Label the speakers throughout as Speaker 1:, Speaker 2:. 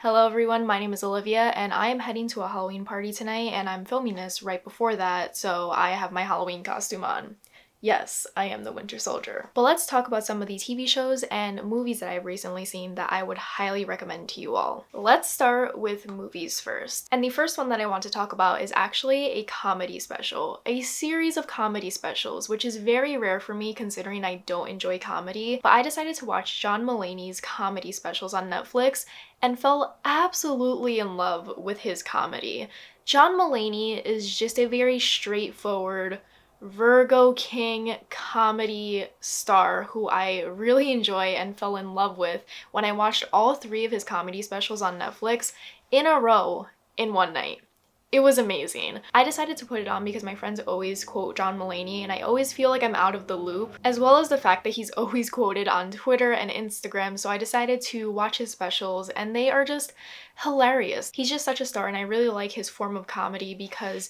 Speaker 1: Hello everyone, my name is Olivia and I am heading to a Halloween party tonight and I'm filming this right before that, so I have my Halloween costume on. Yes, I am the Winter Soldier. But let's talk about some of the TV shows and movies that I've recently seen that I would highly recommend to you all. Let's start with movies first. And the first one that I want to talk about is actually a comedy special. A series of comedy specials, which is very rare for me considering I don't enjoy comedy. But I decided to watch John Mulaney's comedy specials on Netflix and fell absolutely in love with his comedy. John Mulaney is just a very straightforward Virgo King comedy star who I really enjoy and fell in love with when I watched all three of his comedy specials on Netflix in a row in one night. It was amazing. I decided to put it on because my friends always quote John Mulaney and I always feel like I'm out of the loop, as well as the fact that he's always quoted on Twitter and Instagram, so I decided to watch his specials and they are just hilarious. He's just such a star and I really like his form of comedy because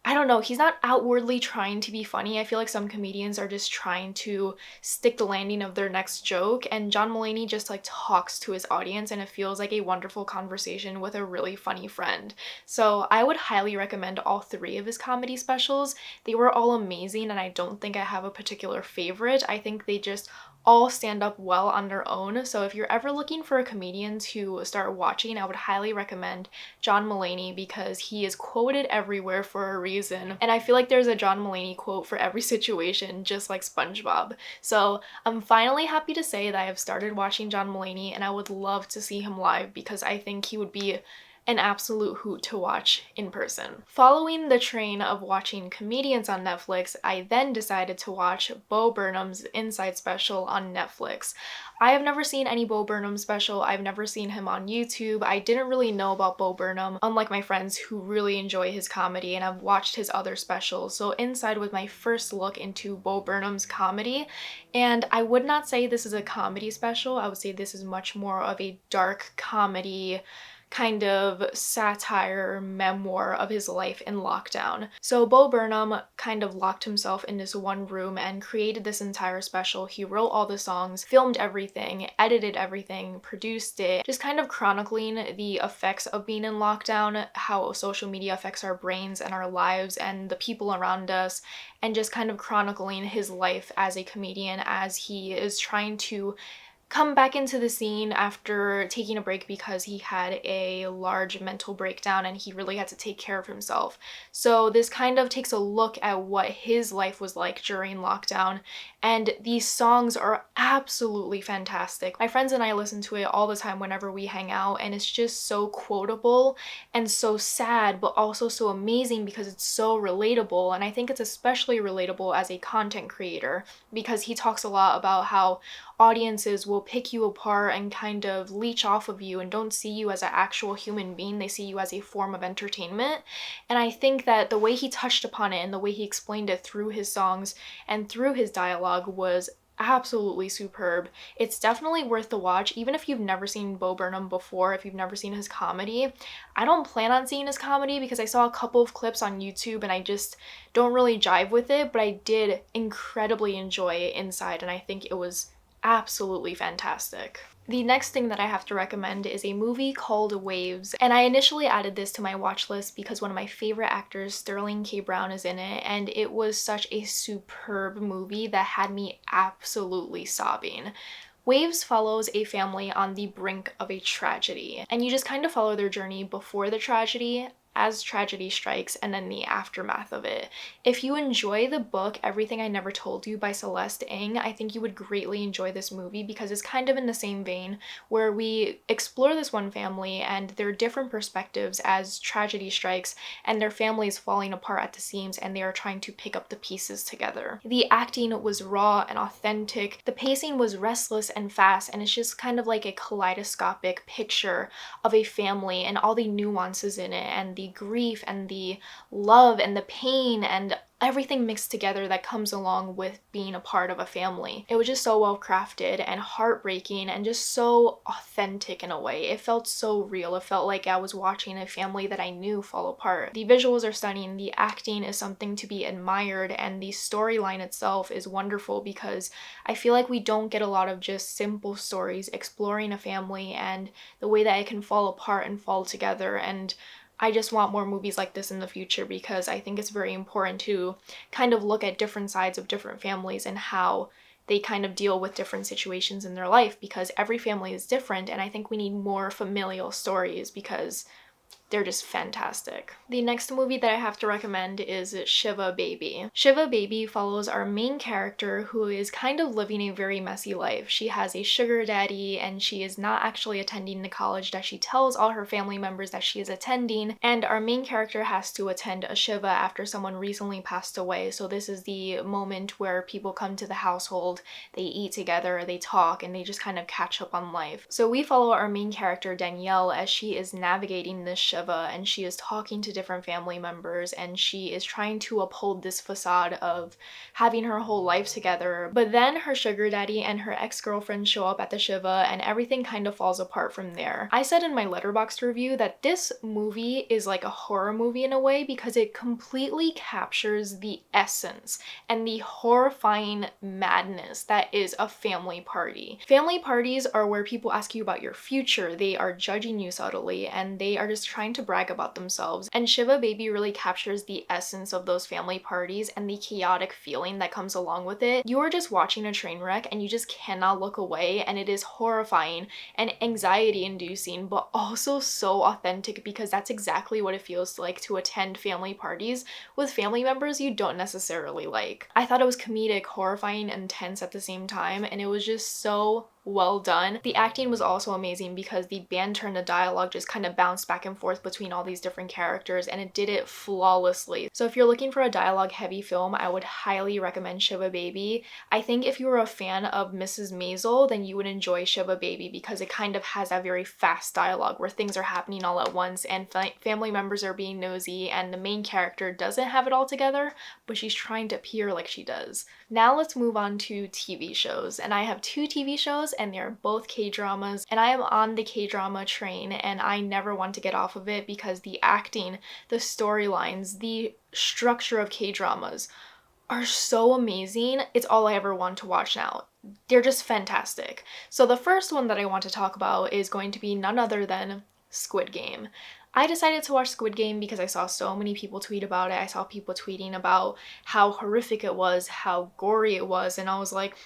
Speaker 1: I don't know, he's not outwardly trying to be funny. I feel like some comedians are just trying to stick the landing of their next joke, and John Mulaney just like talks to his audience and it feels like a wonderful conversation with a really funny friend. So I would highly recommend all three of his comedy specials. They were all amazing and I don't think I have a particular favorite. I think they just all stand up well on their own. So if you're ever looking for a comedian to start watching, I would highly recommend John Mulaney because he is quoted everywhere for a reason. And I feel like there's a John Mulaney quote for every situation, just like SpongeBob. So I'm finally happy to say that I have started watching John Mulaney and I would love to see him live because I think he would be an absolute hoot to watch in person. Following the train of watching comedians on Netflix, I then decided to watch Bo Burnham's Inside Special on Netflix. I have never seen any Bo Burnham special. I've never seen him on YouTube. I didn't really know about Bo Burnham, unlike my friends who really enjoy his comedy and I've watched his other specials. So Inside was my first look into Bo Burnham's comedy, and I would not say this is a comedy special. I would say this is much more of a dark comedy kind of satire memoir of his life in lockdown. So Bo Burnham kind of locked himself in this one room and created this entire special. He wrote all the songs, filmed everything, edited everything, produced it, just kind of chronicling the effects of being in lockdown, how social media affects our brains and our lives and the people around us, and just kind of chronicling his life as a comedian as he is trying to come back into the scene after taking a break because he had a large mental breakdown and he really had to take care of himself. So this kind of takes a look at what his life was like during lockdown, and these songs are absolutely fantastic. My friends and I listen to it all the time whenever we hang out, and it's just so quotable and so sad but also so amazing because it's so relatable. And I think it's especially relatable as a content creator because he talks a lot about how audiences will pick you apart and kind of leech off of you and don't see you as an actual human being. They see you as a form of entertainment. And I think that the way he touched upon it and the way he explained it through his songs and through his dialogue was absolutely superb. It's definitely worth the watch, even if you've never seen Bo Burnham before, if you've never seen his comedy. I don't plan on seeing his comedy because I saw a couple of clips on YouTube and I just don't really jive with it, but I did incredibly enjoy it Inside and I think it was absolutely fantastic. The next thing that I have to recommend is a movie called Waves, and I initially added this to my watch list because one of my favorite actors, Sterling K. Brown, is in it, and it was such a superb movie that had me absolutely sobbing. Waves follows a family on the brink of a tragedy, and you just kind of follow their journey before the tragedy, as tragedy strikes, and then the aftermath of it. If you enjoy the book Everything I Never Told You by Celeste Ng, I think you would greatly enjoy this movie because it's kind of in the same vein where we explore this one family and their different perspectives as tragedy strikes and their family is falling apart at the seams and they are trying to pick up the pieces together. The acting was raw and authentic. The pacing was restless and fast, and it's just kind of like a kaleidoscopic picture of a family and all the nuances in it and the grief and the love and the pain and everything mixed together that comes along with being a part of a family. It was just so well crafted and heartbreaking and just so authentic in a way. It felt so real. It felt like I was watching a family that I knew fall apart. The visuals are stunning, the acting is something to be admired, and the storyline itself is wonderful because I feel like we don't get a lot of just simple stories exploring a family and the way that it can fall apart and fall together. And I just want more movies like this in the future because I think it's very important to kind of look at different sides of different families and how they kind of deal with different situations in their life, because every family is different, and I think we need more familial stories because they're just fantastic. The next movie that I have to recommend is Shiva Baby. Shiva Baby follows our main character who is kind of living a very messy life. She has a sugar daddy and she is not actually attending the college that she tells all her family members that she is attending, and our main character has to attend a Shiva after someone recently passed away. So this is the moment where people come to the household, they eat together, they talk, and they just kind of catch up on life. So we follow our main character Danielle as she is navigating this Shiva, and she is talking to different family members, and she is trying to uphold this facade of having her whole life together. But then her sugar daddy and her ex-girlfriend show up at the Shiva and everything kind of falls apart from there. I said in my Letterboxd review that this movie is like a horror movie in a way because it completely captures the essence and the horrifying madness that is a family party. Family parties are where people ask you about your future, they are judging you subtly, and they are just trying to brag about themselves. And Shiva Baby really captures the essence of those family parties and the chaotic feeling that comes along with it. You are just watching a train wreck and you just cannot look away, and it is horrifying and anxiety inducing, but also so authentic because that's exactly what it feels like to attend family parties with family members you don't necessarily like. I thought it was comedic, horrifying, and tense at the same time, and it was just so well done. The acting was also amazing because the banter and the dialogue just kind of bounced back and forth between all these different characters, and it did it flawlessly. So if you're looking for a dialogue heavy film, I would highly recommend Shiva Baby. I think if you were a fan of Mrs. Maisel, then you would enjoy Shiva Baby because it kind of has that very fast dialogue where things are happening all at once and family members are being nosy, and the main character doesn't have it all together, but she's trying to appear like she does. Now let's move on to TV shows, and I have two TV shows and they're both K-dramas, and I am on the K-drama train and I never want to get off of it because the acting, the storylines, the structure of K-dramas are so amazing. It's all I ever want to watch now. They're just fantastic. So the first one that I want to talk about is going to be none other than Squid Game. I decided to watch Squid Game because I saw so many people tweet about it. I saw people tweeting about how horrific it was, how gory it was, and I was like,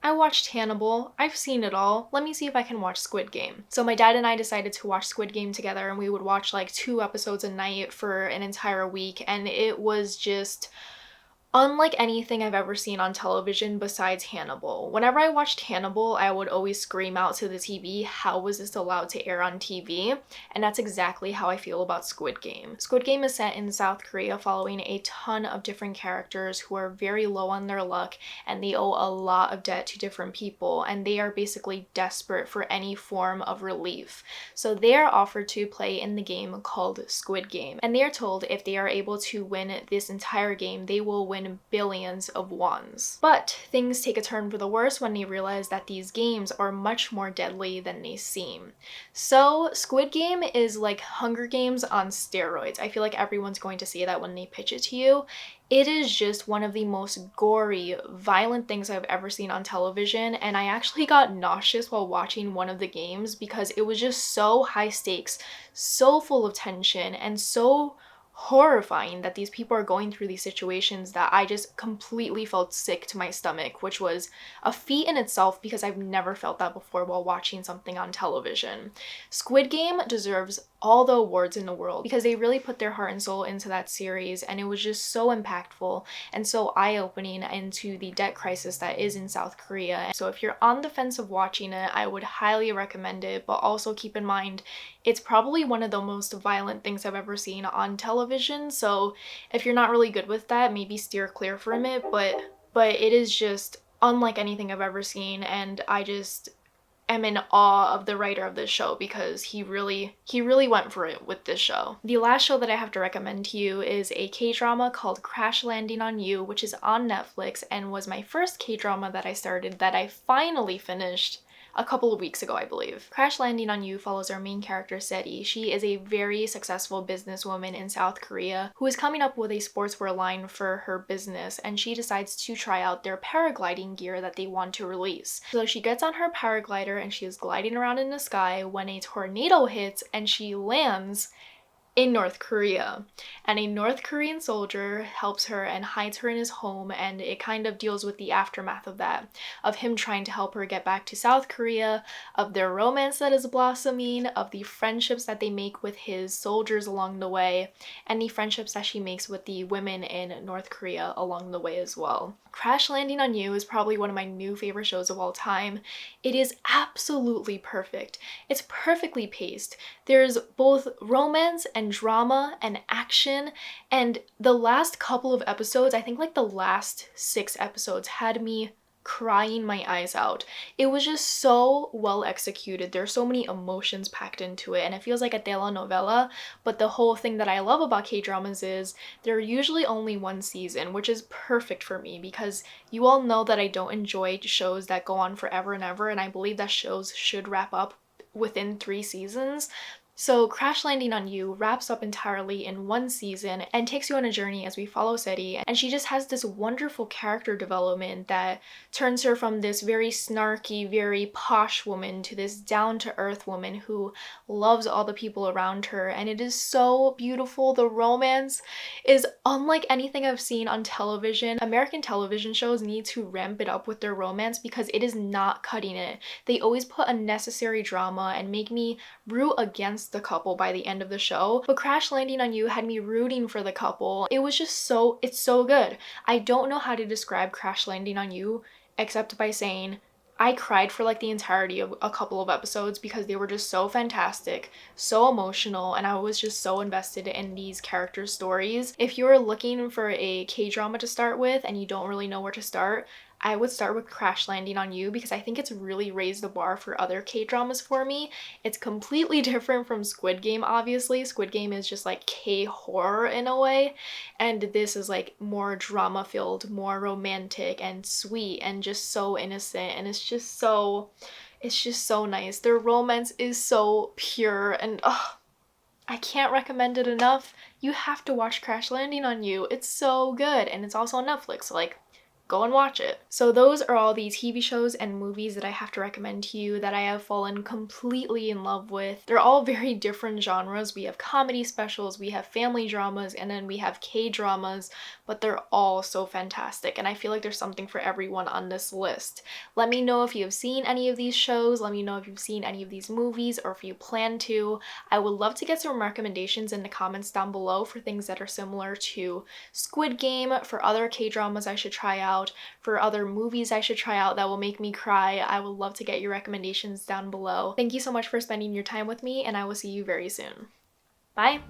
Speaker 1: I watched Hannibal, I've seen it all, let me see if I can watch Squid Game. So my dad and I decided to watch Squid Game together, and we would watch like 2 episodes a night for an entire week, and it was just unlike anything I've ever seen on television besides Hannibal. Whenever I watched Hannibal, I would always scream out to the TV, how was this allowed to air on TV? And that's exactly how I feel about Squid Game. Squid Game is set in South Korea following a ton of different characters who are very low on their luck, and they owe a lot of debt to different people, and they are basically desperate for any form of relief. So they are offered to play in the game called Squid Game, and they are told if they are able to win this entire game, they will win billions of wons. But things take a turn for the worse when they realize that these games are much more deadly than they seem. So Squid Game is like Hunger Games on steroids. I feel like everyone's going to say that when they pitch it to you. It is just one of the most gory, violent things I've ever seen on television, and I actually got nauseous while watching one of the games because it was just so high stakes, so full of tension, and so horrifying that these people are going through these situations that I just completely felt sick to my stomach, which was a feat in itself because I've never felt that before while watching something on television. Squid Game deserves all the awards in the world because they really put their heart and soul into that series, and it was just so impactful and so eye-opening into the debt crisis that is in South Korea. So if you're on the fence of watching it, I would highly recommend it, but also keep in mind it's probably one of the most violent things I've ever seen on television, so if you're not really good with that, maybe steer clear from it, but it is just unlike anything I've ever seen, and am in awe of the writer of this show because he really went for it with this show. The last show that I have to recommend to you is a K-drama called Crash Landing on You, which is on Netflix and was my first K-drama that I started that I finally finished a couple of weeks ago, I believe. Crash Landing on You follows our main character, Seti. She is a very successful businesswoman in South Korea who is coming up with a sportswear line for her business, and she decides to try out their paragliding gear that they want to release. So she gets on her paraglider and she is gliding around in the sky when a tornado hits and she lands in North Korea. And a North Korean soldier helps her and hides her in his home, and it kind of deals with the aftermath of that, of him trying to help her get back to South Korea, of their romance that is blossoming, of the friendships that they make with his soldiers along the way, and the friendships that she makes with the women in North Korea along the way as well. Crash Landing on You is probably one of my new favorite shows of all time. It is absolutely perfect. It's perfectly paced. There's both romance and drama and action, and the last couple of episodes, I think like the last 6 episodes, had me crying my eyes out. It was just so well executed. There's so many emotions packed into it, and it feels like a telenovela, but the whole thing that I love about K-dramas is they're usually only 1 season, which is perfect for me because you all know that I don't enjoy shows that go on forever and ever, and I believe that shows should wrap up within 3 seasons. So Crash Landing on You wraps up entirely in 1 season and takes you on a journey as we follow Seti, and she just has this wonderful character development that turns her from this very snarky, very posh woman to this down-to-earth woman who loves all the people around her, and it is so beautiful. The romance is unlike anything I've seen on television. American television shows need to ramp it up with their romance because it is not cutting it. They always put unnecessary drama and make me root against the couple by the end of the show, but Crash Landing on You had me rooting for the couple. It was just it's so good. I don't know how to describe Crash Landing on You except by saying I cried for like the entirety of a couple of episodes because they were just so fantastic, so emotional, and I was just so invested in these characters' stories. If you're looking for a K-drama to start with and you don't really know where to start, I would start with Crash Landing on You because I think it's really raised the bar for other K-dramas for me. It's completely different from Squid Game, obviously. Squid Game is just like K-horror in a way, and this is like more drama-filled, more romantic and sweet and just so innocent, and it's just so nice. Their romance is so pure, and I can't recommend it enough. You have to watch Crash Landing on You. It's so good, and it's also on Netflix, so like go and watch it. So those are all the TV shows and movies that I have to recommend to you that I have fallen completely in love with. They're all very different genres. We have comedy specials, we have family dramas, and then we have K-dramas, but they're all so fantastic, and I feel like there's something for everyone on this list. Let me know if you have seen any of these shows. Let me know if you've seen any of these movies or if you plan to. I would love to get some recommendations in the comments down below for things that are similar to Squid Game, for other K-dramas I should try out, for other movies I should try out that will make me cry. I would love to get your recommendations down below. Thank you so much for spending your time with me, and I will see you very soon. Bye!